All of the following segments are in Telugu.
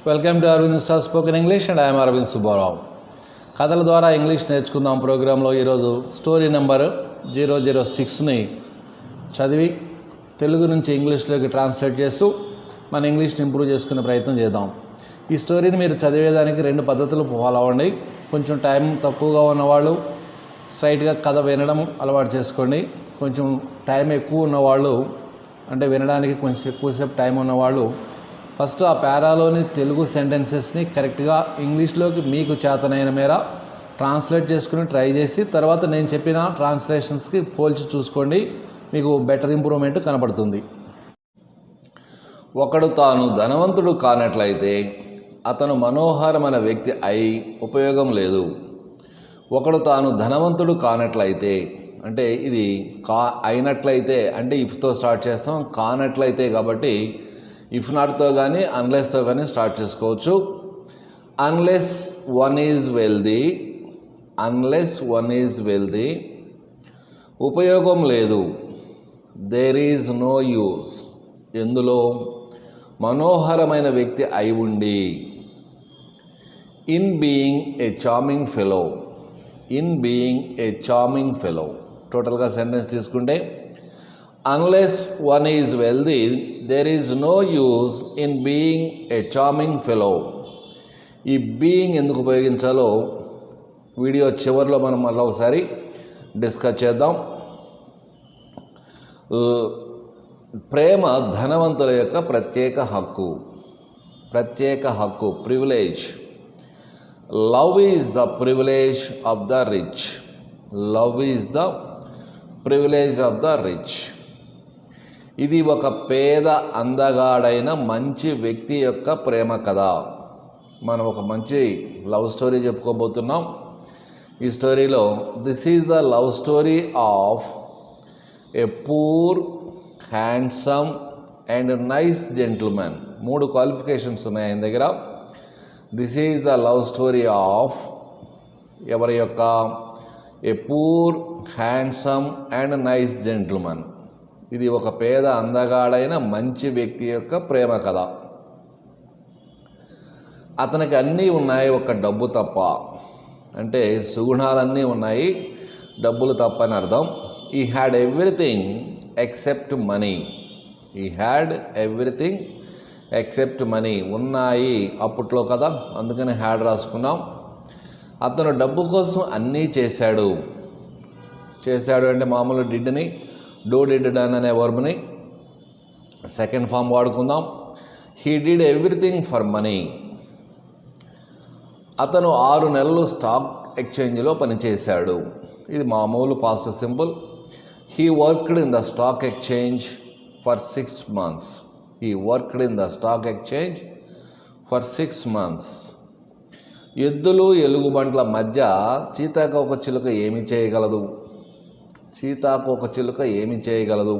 Welcome to Aravind star spoken English and I'm Aravind Subbarao. కథల ద్వారా ఇంగ్లీష్ నేర్చుకుందాం ప్రోగ్రాంలో ఈరోజు స్టోరీ నెంబర్ 006ని చదివి తెలుగు నుంచి ఇంగ్లీష్లోకి ట్రాన్స్లేట్ చేస్తూ మన ఇంగ్లీష్ని ఇంప్రూవ్ చేసుకునే ప్రయత్నం చేద్దాం. ఈ స్టోరీని మీరు చదివేదానికి 2 పద్ధతులు ఫాలో అవ్వండి. కొంచెం టైం తక్కువగా ఉన్నవాళ్ళు స్ట్రైట్గా కథ వినడం అలవాటు చేసుకోండి. కొంచెం టైం ఎక్కువ ఉన్నవాళ్ళు అంటే వినడానికి కొంచెం ఎక్కువసేపు టైం ఉన్నవాళ్ళు ఫస్ట్ ఆ పారాలోని తెలుగు సెంటెన్సెస్ని కరెక్ట్గా ఇంగ్లీష్లోకి మీకు చేతనైన మేర ట్రాన్స్లేట్ చేసుకుని ట్రై చేసి తర్వాత నేను చెప్పిన ట్రాన్స్లేషన్స్కి పోల్చి చూసుకోండి. మీకు బెటర్ ఇంప్రూవ్మెంట్ కనపడుతుంది. ఒకడు తాను ధనవంతుడు కానట్లయితే అతను మనోహరమైన వ్యక్తి అయి ఉపయోగం లేదు. ఒకడు తాను ధనవంతుడు కానట్లయితే అంటే ఇది అయినట్లయితే అంటే ఇఫ్తో స్టార్ట్ చేస్తాం, కానట్లయితే కాబట్టి ఇఫ్ నాట్తో కానీ అన్లెస్తో కానీ స్టార్ట్ చేసుకోవచ్చు. అన్లెస్ వన్ ఈజ్ వెల్దీ ఉపయోగం లేదు. దేర్ ఈజ్ నో యూస్ ఎందులో మనోహరమైన వ్యక్తి అయి ఉండి. In being a charming fellow టోటల్గా సెంటెన్స్ తీసుకుంటే unless one is wealthy there is no use in being a charming fellow. ఈ బీయింగ్ ఎందుకు ఉపయోగించాలో వీడియో చివరిలో మనం మళ్ళీ ఒకసారి డిస్కస్ చేద్దాం. ప్రేమ ధనవంతుల యొక్క ప్రత్యేక హక్కు privilege. Love is the privilege of the rich. ఇది ఒక పేద అందగాడైన మంచి వ్యక్తి యొక్క ప్రేమ కథ. మనం ఒక మంచి లవ్ స్టోరీ చెప్పుకోబోతున్నాం. ఈ స్టోరీలో this is the love story of a poor handsome and nice gentlemen. 3 qualifications ఉన్నాయి ఆయన దగ్గర. This is the love story of ఎవరి యొక్క a poor handsome and nice gentlemen. ఇది ఒక పేద అందగాడైన మంచి వ్యక్తి యొక్క ప్రేమ కథ. అతనికి అన్నీ ఉన్నాయి, ఒక డబ్బు తప్ప. అంటే సుగుణాలన్నీ ఉన్నాయి, డబ్బులు తప్ప అని అర్థం. ఈ హ్యాడ్ ఎవ్రీథింగ్ ఎక్సెప్ట్ మనీ. ఉన్నాయి అప్పట్లో కదా, అందుకని హ్యాడ్ రాసుకున్నాం. అతను డబ్బు కోసం అన్నీ చేశాడు అంటే మామూలు డిడ్ని డిడ్ డన్ అనే వర్బ్ని సెకండ్ ఫామ్ వాడుకుందాం. He did everything for money. అతను 6 నెలలు స్టాక్ ఎక్స్చేంజ్లో పనిచేశాడు. ఇది మామూలు past simple. He worked in the stock exchange for 6 months. ఎద్దులు ఎలుగుబంట్ల మధ్య సీతాకోకచిలుక ఏమి చేయగలదు?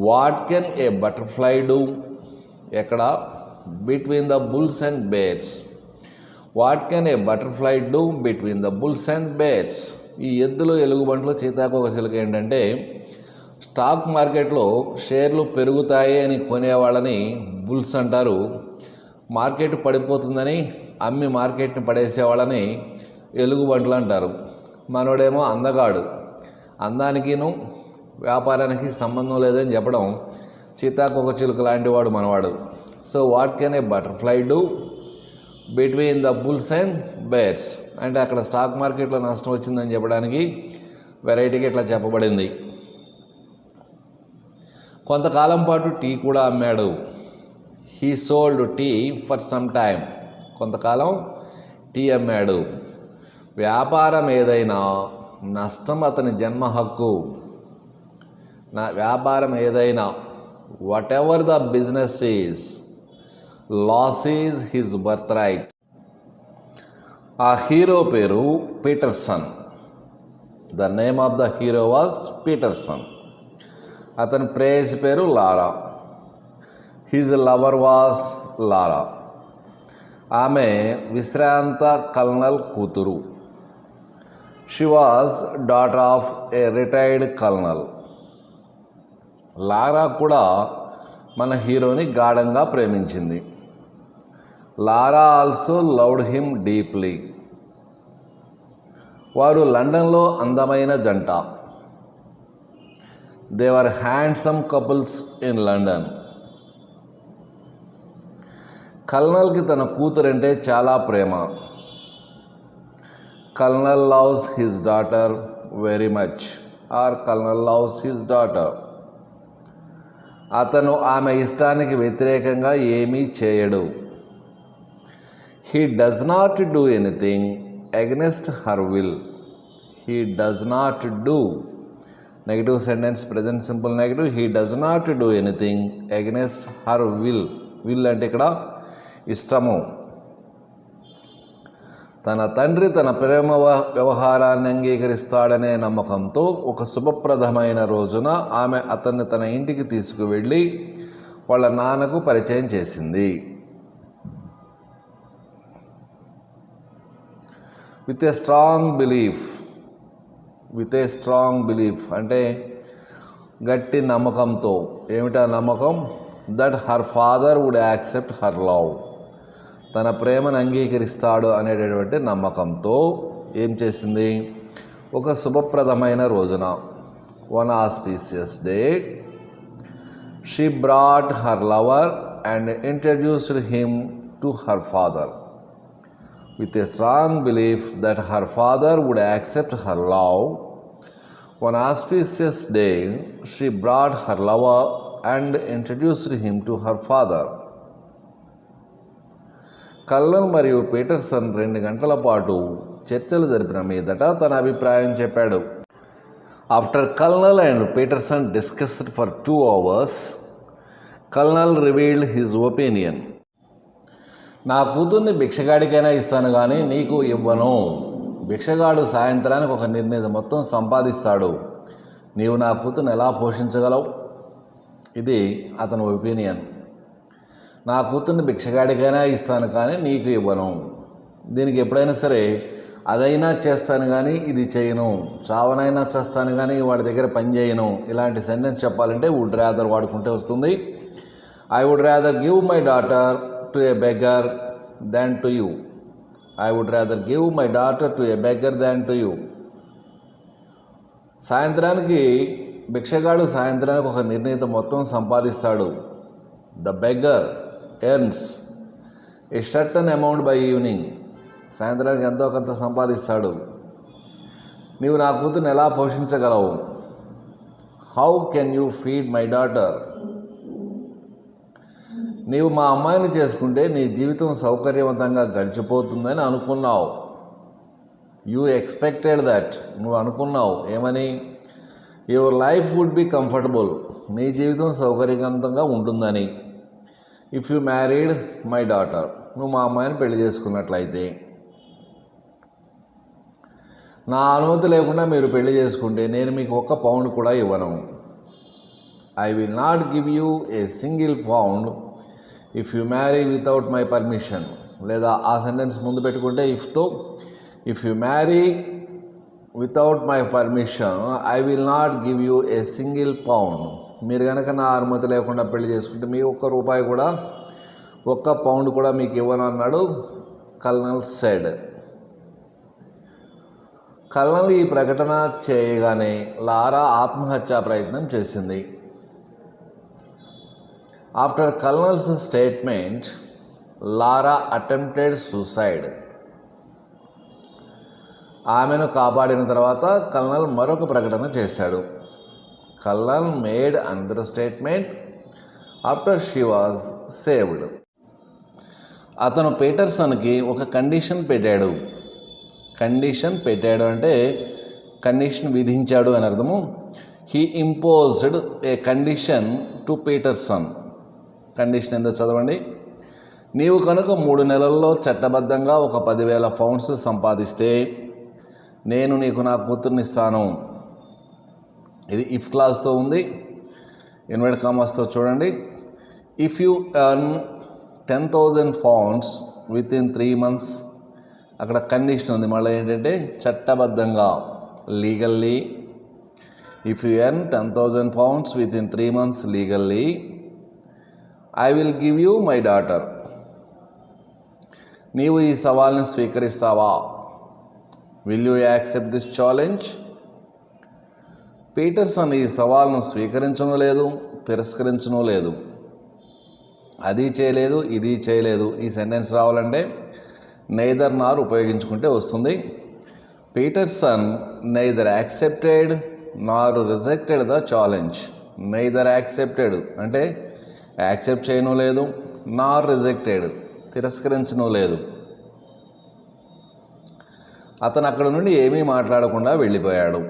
What can a butterfly do? ఎక్కడ? Between the bulls and bears. What can a butterfly do between the bulls and bears. ఈ ఎద్దులు ఎలుగుబంట్లు సీతాకోకచిలుక ఏంటంటే స్టాక్ మార్కెట్లో షేర్లు పెరుగుతాయి అని కొనేవాళ్ళని బుల్స్ అంటారు. మార్కెట్ పడిపోతుందని అమ్మి మార్కెట్ని పడేసేవాళ్ళని ఎలుగుబంట్లు అంటారు. మనోడేమో అందగాడు, అందానికిను వ్యాపారానికి సంబంధం లేదని చెప్పడం సీతాకోకచిలుక లాంటి వాడు మనవాడు. So what can a butterfly do between the bulls and bears అంటే అక్కడ స్టాక్ మార్కెట్లో నష్టం వచ్చిందని చెప్పడానికి వెరైటీగా ఇట్లా చెప్పబడింది. కొంతకాలం పాటు టీ కూడా అమ్మాడు. He sold tea for some time. కొంతకాలం టీ అమ్మాడు. వ్యాపారం ఏదైనా నష్టం అతని జన్మ హక్కు. వ్యాపారం ఏదైనా whatever the business is loss is his birth right. ఆ హీరో పేరు Peterson. The name of the hero was Peterson. అతని ప్రేయసి పేరు Laura. His lover was Laura. ఆమె విశ్రాంత కల్నల్ కూతురు. She was daughter of a retired colonel. Laura కూడా మన హీరోని గాఢంగా ప్రేమించింది. Laura also loved him deeply. వారు లండన్లో అందమైన జంట. They were handsome couples in London. కల్నల్కి తన కూతురంటే చాలా ప్రేమ. Colonel loves his daughter very much or colonel loves his daughter. అతను ఆమె ఇష్టానికి వ్యతిరేకంగా ఏమీ చేయడు. He does not do anything against her will. He does not do negative sentence present simple negative. He does not do anything against her will. Will అంటే ఇక్కడ ఇష్టము. తన తండ్రి తన ప్రేమ వ్యవహారాన్ని అంగీకరిస్తాడనే నమ్మకంతో ఒక శుభప్రదమైన రోజున ఆమె అతన్ని తన ఇంటికి తీసుకువెళ్ళి వాళ్ళ నాన్నకు పరిచయం చేసింది. విత్ ఏ స్ట్రాంగ్ బిలీఫ్ అంటే గట్టి నమ్మకంతో. ఏమిటా నమ్మకం? That her father would accept her love. తన ప్రేమను అంగీకరిస్తాడు అనేటటువంటి నమ్మకంతో ఏం చేసింది? ఒక శుభప్రదమైన రోజున, one auspicious day, she brought her lover and introduced him to her father. With a strong belief that her father would accept her love, one auspicious day she brought her lover and introduced him to her father. Colonel మరియు పీటర్సన్ 2 గంటల పాటు చర్చలు జరిపిన మీదట తన అభిప్రాయం చెప్పాడు. After colonel and Peterson discussed for 2 hours, colonel revealed his opinion. నా కూతుర్ని భిక్షగాడికైనా ఇస్తాను కానీ నీకు ఇవ్వను. భిక్షగాడు సాయంత్రానికి ఒక నిర్ణీత మొత్తం సంపాదిస్తాడు. నీవు నా కూతుర్ని ఎలా పోషించగలవు? ఇది అతని ఒపీనియన్. నా కూతుర్ని భిక్షగాడికైనా ఇస్తాను కానీ నీకు ఇవ్వను. దీనికి ఎప్పుడైనా సరే అదైనా చేస్తాను కానీ ఇది చేయను, చావనైనా చేస్తాను కానీ వాడి దగ్గర పని చేయను, ఇలాంటి సెంటెన్స్ చెప్పాలంటే వుడ్ రాదర్ వాడుకుంటే వస్తుంది. I would rather give my daughter to a beggar than to you. I would rather give my daughter to a beggar than to you. సాయంత్రానికి భిక్షగాడు సాయంత్రానికి ఒక నిర్ణీత మొత్తం సంపాదిస్తాడు. The beggar earns a certain amount by evening. సాయంత్రానికి ఎంతో కొంత సంపాదిస్తాడు. నీవు నా కూతుర్ని ఎలా పోషించగలవు? How can you feed my daughter? నీవు మా అమ్మాయిని చేసుకుంటే నీ జీవితం సౌకర్యవంతంగా గడిచిపోతుందని అనుకున్నావు. You expected that. నువ్వు అనుకున్నావు ఏమని? Your life would be comfortable. నీ జీవితం సౌకర్యవంతంగా ఉంటుందని. If you married my daughter. నువ్వు మా అమ్మాయిని పెళ్లి చేసుకున్నట్లయితే. నా అనుమతి లేకుండా మీరు పెళ్లి చేసుకుంటే నేను మీకు £1 కూడా ఇవ్వను. I will not give you a single £1 if you marry without my permission. లేదా ఆ సెంటెన్స్ ముందు పెట్టుకుంటే ఇఫ్తో, if you marry without my permission I will not give you a single £1. మీరు కనుక నా అనుమతి లేకుండా పెళ్లి చేసుకుంటే మీ ₹1 కూడా, £1 కూడా మీకు ఇవ్వను అన్నాడు కల్నల్ సెడ్. కల్నల్ ఈ ప్రకటన చేయగానే లారా ఆత్మహత్యా ప్రయత్నం చేసింది. ఆఫ్టర్ కల్నల్స్ స్టేట్మెంట్ లారా అటెంప్టెడ్ సూసైడ్. ఆమెను కాపాడిన తర్వాత కల్నల్ మరొక ప్రకటన చేశాడు. Colonel made another statement after she was saved. అతను పీటర్సన్కి ఒక కండిషన్ పెట్టాడు. కండిషన్ పెట్టాడు అంటే కండిషన్ విధించాడు అని అర్థము. He imposed a condition to Peterson. Condition ఏందో చదవండి. నీవు కనుక 3 నెలల్లో చట్టబద్ధంగా ఒక £10,000 సంపాదిస్తే నేను నీకు నా కూతుర్ని ఇస్తాను. ఇది ఇఫ్ క్లాస్తో ఉంది, ఇన్వర్టెడ్ కామాస్తో చూడండి. If you earn £10,000 within 3 months. అక్కడ కండిషన్ ఉంది మళ్ళీ ఏంటంటే చట్టబద్ధంగా, legally. If you earn £10,000 within 3 months legally, I will give you my daughter. నీవు ఈ సవాల్ని స్వీకరిస్తావా? Will you accept this challenge? Peterson ఈ సవాల్ను స్వీకరించడం లేదు, తిరస్కరించడం లేదు. అది చేయలేదు, ఇది చేయలేదు. ఈ సెంటెన్స్ రావాలంటే నెయిదర్ నార్ ఉపయోగించుకుంటే వస్తుంది. Pietersen neither accepted Nar rejected the challenge. Neither accepted అంటే యాక్సెప్ట్ చేయడం లేదు, నార్ రిజెక్టెడ్ తిరస్కరించడం లేదు. అతను అక్కడ నుండి ఏమీ మాట్లాడకుండా వెళ్ళిపోయాడు.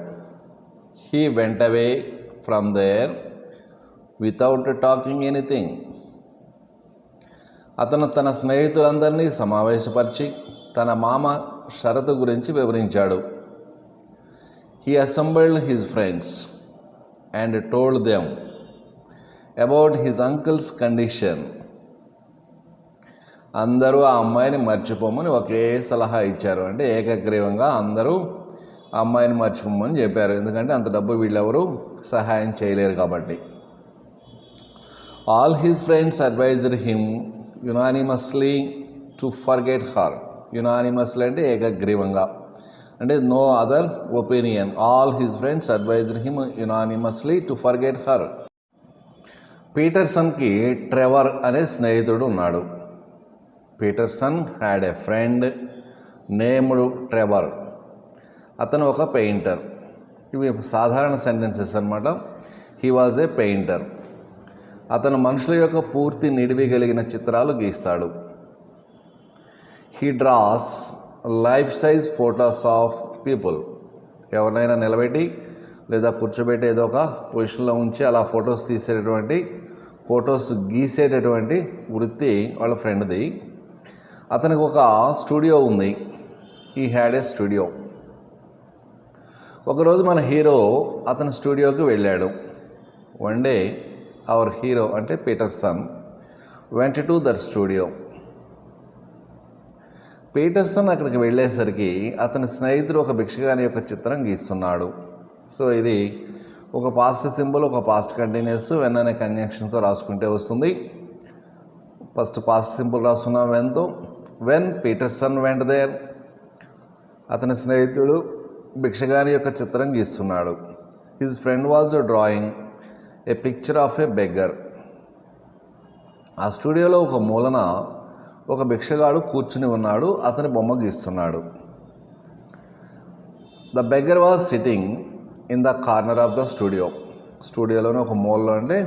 He went away from there without talking anything. అతను తన స్నేహితులందరినీ సమావేశపరిచి తన మామ షరతు గురించి వివరించాడు. He assembled his friends and told them about his uncle's condition. అందరూ ఆ అమ్మాయిని మర్చిపోమని ఒకే సలహా ఇచ్చారు. అంటే ఏకగ్రీవంగా అందరూ ఆ అమ్మాయిని మర్చిపోమని చెప్పారు. ఎందుకంటే అంత డబ్బు వీళ్ళెవరూ సహాయం చేయలేరు కాబట్టి. All his friends advised him unanimously to forget her. Unanimously అంటే ఏకగ్రీవంగా, అంటే no other opinion. All his friends advised him unanimously to forget her. పీటర్సన్కి ట్రెవర్ అనే స్నేహితుడు ఉన్నాడు. Peterson had a friend named Trevor. అతను ఒక పెయింటర్. ఇవి సాధారణ సెంటెన్సెస్ అన్నమాట. He was a painter. అతను మనుషుల యొక్క పూర్తి నిడివి కలిగిన చిత్రాలు గీస్తాడు. He draws life size photos of people. ఎవరినైనా నిలబెట్టి లేదా కూర్చోబెట్టి ఏదో ఒక పొజిషన్లో ఉంచి అలా ఫొటోస్ తీసేటటువంటి, ఫొటోస్ గీసేటటువంటి వృత్తి వాళ్ళ ఫ్రెండ్ది. అతనికి ఒక స్టూడియో ఉంది. He had a studio. ఒకరోజు మన హీరో అతని స్టూడియోకి వెళ్ళాడు. వన్ డే అవర్ హీరో అంటే Peterson went to that studio. Peterson అక్కడికి వెళ్ళేసరికి అతని స్నేహితుడు ఒక భిక్షగాని యొక్క చిత్రం గీస్తున్నాడు. సో ఇది ఒక పాస్ట్ సింబల్, ఒక పాస్ట్ కంటిన్యూస్, వెన్ అనే కంజంక్షన్తో రాసుకుంటే వస్తుంది. ఫస్ట్ పాస్ట్ సింబల్ రాస్తున్నాం వెన్తో. వెన్ పీటర్సన్ వెంట్ దేర్, అతని స్నేహితుడు భిక్షగాని యొక్క చిత్రం గీస్తున్నాడు. His friend was drawing a picture of a beggar. ఆ స్టూడియోలో ఒక మూలన ఒక భిక్షగాడు కూర్చుని ఉన్నాడు. అతని బొమ్మ గీస్తున్నాడు. The beggar was sitting in the corner of the studio. స్టూడియోలోనే ఒక మూలలో అంటే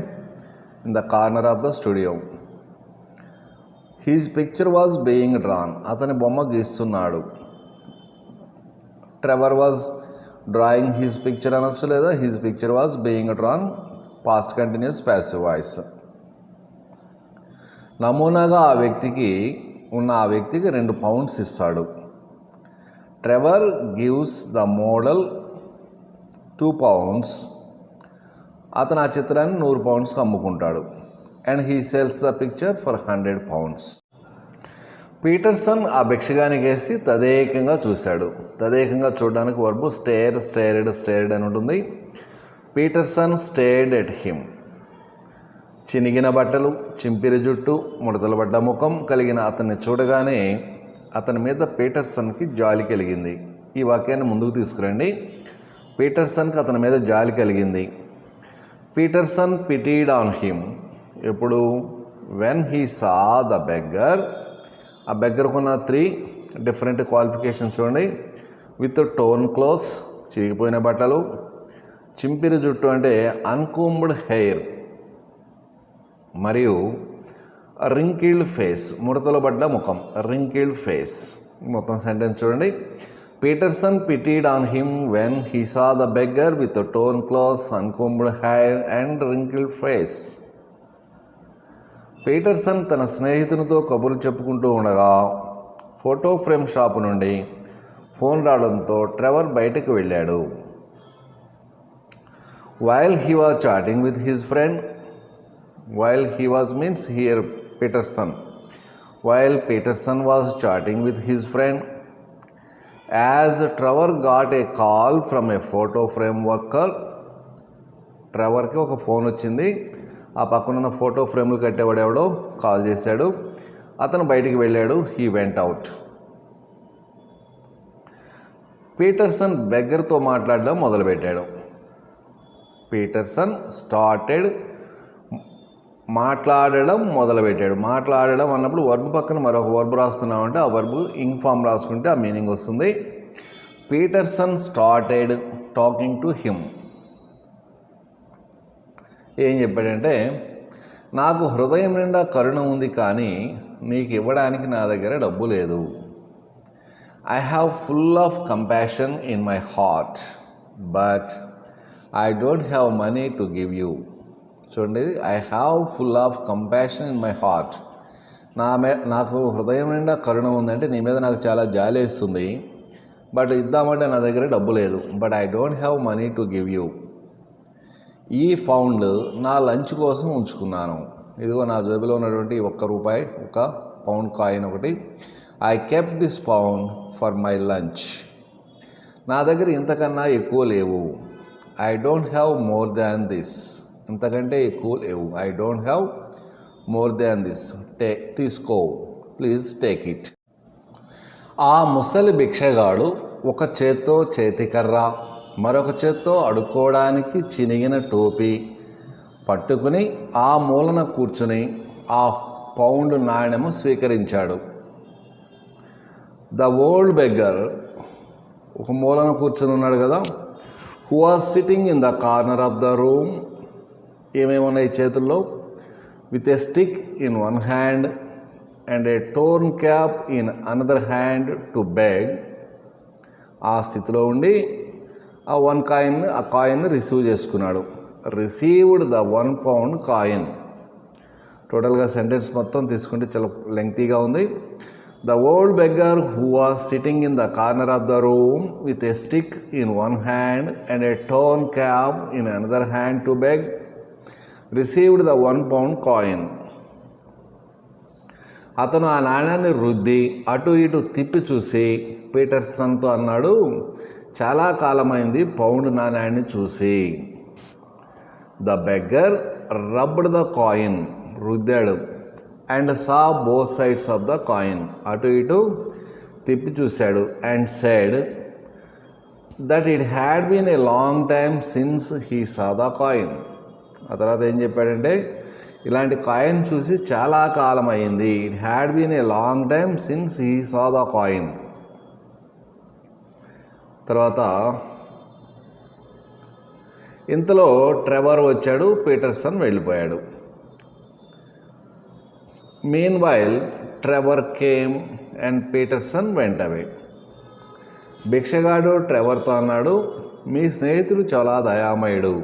in the corner of the studio. His picture was being drawn. అతని బొమ్మ గీస్తున్నాడు. Trevor was drawing his picture అనొచ్చు, లేదా his picture was being drawn, past continuous passive voice. నమూనాగా ఆ వ్యక్తికి 2 పౌండ్స్ ఇస్తాడు. Trevor gives the model 2 pounds. అతను ఆ చిత్రాన్ని 100 పౌండ్స్కి అమ్ముకుంటాడు. And he sales the picture for 100 pounds. Peterson ఆ భిక్షగానికేసి తదేకంగా చూశాడు. తదేకంగా చూడడానికి వర్బు స్టేర్, స్టేర్డ్, స్టేర్డ్ అని ఉంటుంది. Peterson stared at him. చినిగిన బట్టలు, చింపిరి జుట్టు, ముడతలు పడ్డ ముఖం కలిగిన అతన్ని చూడగానే అతని మీద పీటర్సన్కి జాలి కలిగింది. ఈ వాక్యాన్ని ముందుకు తీసుకురండి. పీటర్సన్కి అతని మీద జాలి కలిగింది. Peterson pitied on him. ఎప్పుడు? When he saw the beggar. ఆ బెగ్గర్కున్న 3 డిఫరెంట్ క్వాలిఫికేషన్స్ చూడండి. విత్ టోన్ క్లోత్స్, చిరిగిపోయిన బట్టలు. చింపిరి జుట్టు అంటే అన్కూమ్డ్ హెయిర్. మరియు రింకిల్డ్ ఫేస్, ముడతలు పడ్డ ముఖం, రింకిల్డ్ ఫేస్. మొత్తం సెంటెన్స్ చూడండి. Peterson pitied on him when he saw the beggar with torn clothes, uncombed hair and wrinkled face. Peterson తన స్నేహితునితో కబుర్లు చెప్పుకుంటూ ఉండగా ఫోటో ఫ్రేమ్ షాపు నుండి ఫోన్ రావడంతో ట్రెవర్ బయటకు వెళ్ళాడు. While he was chatting with his friend. While he was means here Peterson. While Peterson was chatting with his friend, as Trevor got a call from a photo frame worker. ట్రెవర్కి ఒక ఫోన్ వచ్చింది. ఆ పక్కనున్న ఫోటో ఫ్రేమ్లు కట్టేవాడు ఎవడో కాల్ చేశాడు. అతను బయటికి వెళ్ళాడు. He went out. పీటర్సన్ బెగ్గర్తో మాట్లాడడం మొదలుపెట్టాడు. పీటర్సన్ స్టార్టెడ్ మాట్లాడడం మొదలుపెట్టాడు. మాట్లాడడం అన్నప్పుడు వర్బ్ పక్కన మరొక వర్బ్ రాస్తున్నామంటే ఆ వర్బ్ ఇంగ్ ఫామ్ రాసుకుంటే ఆ మీనింగ్ వస్తుంది. Peterson started talking to him. ఏం చెప్పాడంటే, నాకు హృదయం నిండా కరుణ ఉంది, కానీ నీకు ఇవ్వడానికి నా దగ్గర డబ్బు లేదు. I have full of compassion in my heart, but I don't have money to give you. చూడండి, I have full of compassion in my heart. నాకు హృదయం నిండా కరుణ ఉందంటే నీ మీద నాకు చాలా జాలి వేస్తుంది, బట్ ఇద్దామంటే నా దగ్గర డబ్బు లేదు. But I don't have money to give you. ఈ పౌండ్ నా లంచ్ కోసం ఉంచుకున్నాను. ఇదిగో నా జేబులో ఉన్నటువంటి ₹1 ఒక పౌండ్ కాయిన్ ఒకటి. I kept this pound for my lunch. నా దగ్గర ఇంతకన్నా ఎక్కువ లేవు. I don't have more than this. ఇంతకంటే ఎక్కువ లేవు. I don't have more than this. తీసుకో, ప్లీజ్ టేక్ ఇట్. ఆ ముసలి భిక్షగాడు ఒక చేత్తో చేతికర్ర, మరొక చేత్తో అడుక్కోవడానికి చినిగిన టోపీ పట్టుకుని ఆ మూలన కూర్చుని ఆ పౌండ్ నాణెము స్వీకరించాడు. ద ఓల్డ్ బెగ్గర్ ఒక మూలన కూర్చుని ఉన్నాడు కదా, who was sitting in the corner of the room. ఏమేమున్నాయి చేతుల్లో? With a stick in one hand and a torn cap in another hand to beg. ఆ స్థితిలో ఉండి ఆ కాయిన్ రిసీవ్ చేసుకున్నాడు. Received the £1 coin. టోటల్గా సెంటెన్స్ మొత్తం తీసుకుంటే చాలా లెంగ్తీగా ఉంది. The old beggar who was sitting in the corner of the room with a stick in one hand and a torn cap in another hand to beg received the £1 coin. అతను ఆ నాణ్యాన్ని రుద్ది అటు ఇటు తిప్పి చూసి పీటర్సన్తో అన్నాడు, చాలా కాలమైంది పౌండ్ నాణ్యాన్ని చూసి. The beggar rubbed the coin, రుద్దాడు. And saw both sides of the coin, అటు ఇటు తిప్పి చూశాడు. And said that it had been a long time since he saw the coin. ఆ తర్వాత ఏం చెప్పాడంటే, ఇలాంటి కాయిన్ చూసి చాలా కాలం అయింది. It had been a long time since he saw the coin. తర్వాత ఇంతలో ట్రెవర్ వచ్చాడు, పీటర్సన్ వెళ్ళిపోయాడు. Meanwhile Trevor came and Peterson went away. భిక్షగాడు ట్రెవర్తో అన్నాడు, మీ స్నేహితుడు చాలా దయామయుడు.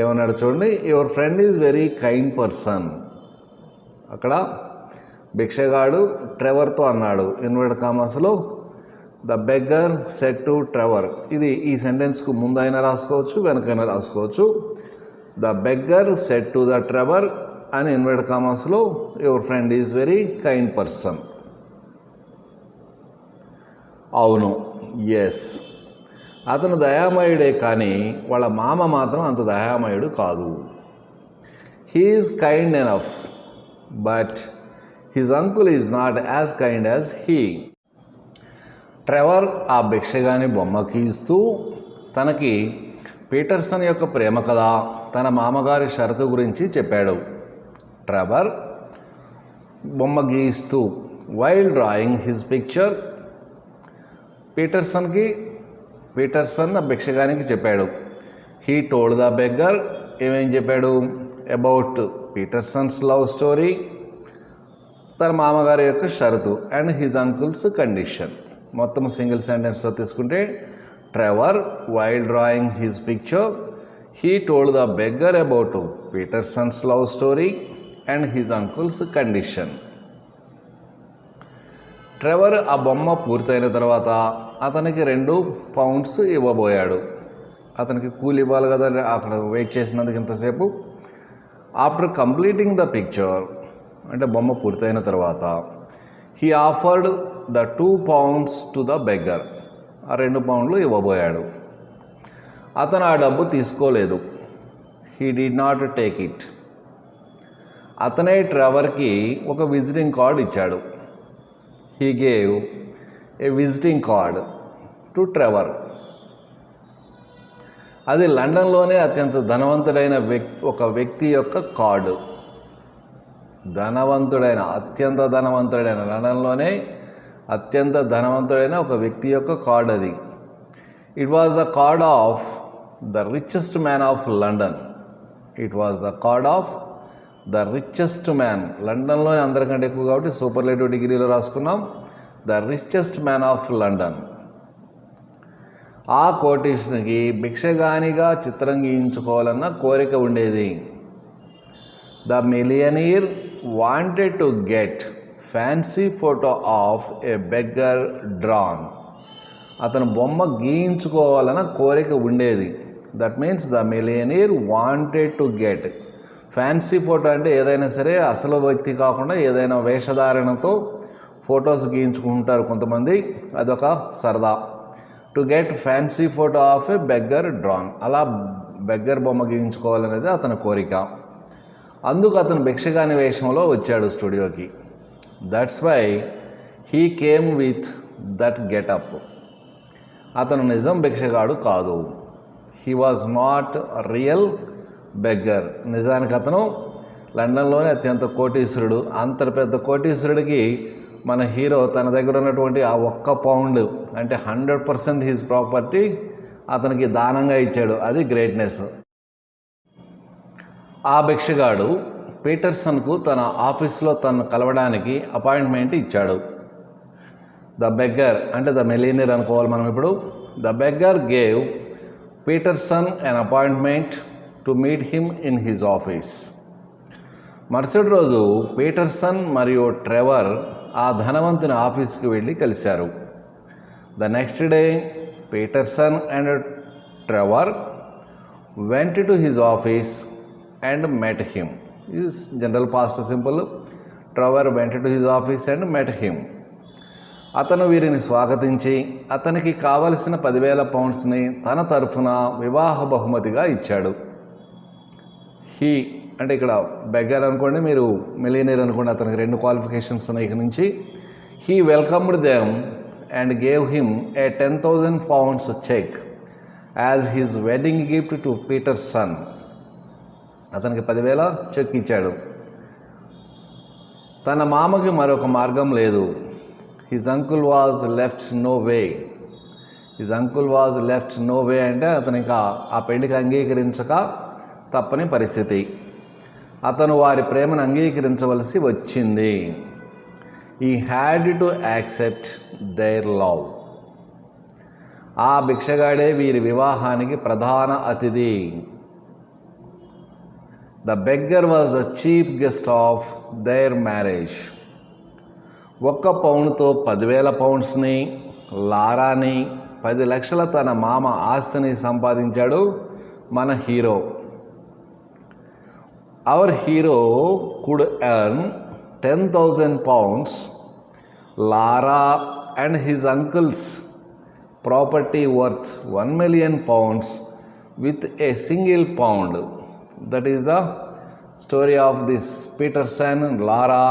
ఏమన్నాడు చూడండి, your friend is very kind person. అక్కడ భిక్షగాడు ట్రెవర్తో అన్నాడు, ఇన్వర్టెడ్ కామర్స్లో the beggar said to Trevor. ఇది ఈ సెంటెన్స్కు ముందైనా రాసుకోవచ్చు, వెనకైనా రాసుకోవచ్చు. The beggar said to the Trevor అని ఇన్వర్టెడ్ కామర్స్లో your friend is very kind person. అవును, ఎస్, అతను దయామయుడే, కానీ వాళ్ళ మామ మాత్రం అంత దయామయుడు కాదు. He is kind enough, but his uncle is not as kind as he. Trevor ఆ భిక్షగాని బొమ్మ గీస్తూ తనకి పీటర్సన్ యొక్క ప్రేమ కథ, తన మామగారి షరతు గురించి చెప్పాడు. ట్రెవర్ బొమ్మ గీస్తూ while drawing his picture Peterson ఆ భిక్షగానికి చెప్పాడు. హీ టోల్డ్ ద బెగ్గర్, ఏమేం చెప్పాడు? అబౌట్ పీటర్సన్స్ లవ్ స్టోరీ, తన మామగారి యొక్క షరతు, అండ్ హిజ్ అంకుల్స్ కండిషన్. మొత్తం సింగిల్ సెంటెన్స్లో తీసుకుంటే, Trevor while drawing his picture he told the beggar about Peterson's love story and his uncle's condition. Trevor ఆ బొమ్మ పూర్తయిన తర్వాత అతనికి £2 ఇవ్వబోయాడు. అతనికి కూలి ఇవ్వాలి కదా, అక్కడ వెయిట్ చేసినందుకు ఇంతసేపు. ఆఫ్టర్ కంప్లీటింగ్ ద పిక్చర్, అంటే బొమ్మ పూర్తయిన తర్వాత, he offered the £2 to the beggar. ఆ £2 ఇవ్వబోయాడు. అతను ఆ డబ్బు తీసుకోలేదు. He did not take it. అతనే ట్రెవర్కి ఒక విజిటింగ్ కార్డ్ ఇచ్చాడు. He gave a visiting card to Trevor. అది లండన్లోనే అత్యంత ధనవంతుడైన ఒక వ్యక్తి యొక్క కార్డు. అత్యంత ధనవంతుడైన లండన్లోనే అత్యంత ధనవంతుడైన ఒక వ్యక్తి యొక్క కార్డ్ అది. It was the card of the richest man of London. It was the card of the richest man. లండన్లోనే అందరికంటే ఎక్కువ కాబట్టి సూపర్లేటివ్ డిగ్రీలో రాసుకున్నాం. The richest man of London. ఆ కోటీశ్వరునికి భిక్షగానిగా చిత్రం గీయించుకోవాలన్న కోరిక ఉండేది. The millionaire wanted to get fancy photo of a beggar drawn. అతను బొమ్మ గీయించుకోవాలన్న కోరిక ఉండేది. That means the millionaire wanted to get. Fancy photo అంటే ఏదైనా సరే అసలు వ్యక్తి కాకుండా ఏదైనా వేషధారణతో ఫొటోస్ గీయించుకుంటారు కొంతమంది, అదొక సరదా. To get fancy photo of a beggar drawn. అలా బెగ్గర్ బొమ్మ గీయించుకోవాలనేది అతని కోరిక. అందుకు అతను భిక్షగాని వేషంలో వచ్చాడు స్టూడియోకి. That's why he came with that getup. అతను నిజం భిక్షగాడు కాదు. He was not real beggar. నిజానికి అతను లండన్లోనే అత్యంత కోటీశ్వరుడు. అంత పెద్ద కోటీశ్వరుడికి మన హీరో తన దగ్గర ఉన్నటువంటి ఆ £1 అంటే 100% హిజ్ ప్రాపర్టీ అతనికి దానంగా ఇచ్చాడు. అది గ్రేట్నెస్. ఆ భిక్షగాడు పీటర్సన్కు తన ఆఫీస్లో తను కలవడానికి అపాయింట్మెంట్ ఇచ్చాడు. ద బెగ్గర్ అంటే ద మిలియనీర్ అనుకోవాలి మనం ఇప్పుడు. The beggar gave Peterson an appointment to meet him in his office. మరుసటి రోజు పీటర్సన్ మరియు ట్రెవర్ ఆ ధనవంతుని ఆఫీస్కి వెళ్ళి కలిశారు. The next day Peterson and Trevor went to his office and met him. Is general past simple. Trevor went to his office and met him. అతను వీరిని స్వాగతించి అతనికి కావలసిన £10,000 తన తరఫున వివాహ బహుమతిగా ఇచ్చాడు. హీ అంటే ఇక్కడ బెగ్గర్ అనుకోండి, మీరు మిలియనీర్ అనుకోండి. అతనికి 2 క్వాలిఫికేషన్స్ ఉన్నాయి ఇక నుంచి. He welcomed them and gave him a £10,000 cheque as his wedding gift to Peterson. అతనికి 10,000 చెక్ ఇచ్చాడు. తన మామకి మరొక మార్గం లేదు. His uncle was left no way. His uncle was left no way అంటే అతను ఇంకా ఆ పెళ్లికి అంగీకరించక తప్పని పరిస్థితి. అతను వారి ప్రేమను అంగీకరించవలసి వచ్చింది. He had to accept there love. ఆ భిక్షగాడే వీరి వివాహానికి ప్రధాన అతిథి. The beggar was the chief guest of their marriage. £1 £10,000 లారాని 10 లక్షల తన మామ ఆస్తిని సంపాదించాడు మన hero. Our hero could earn £10,000. Lara and his uncle's property worth £1 million with a single pound. That is the story of this Peterson, Lara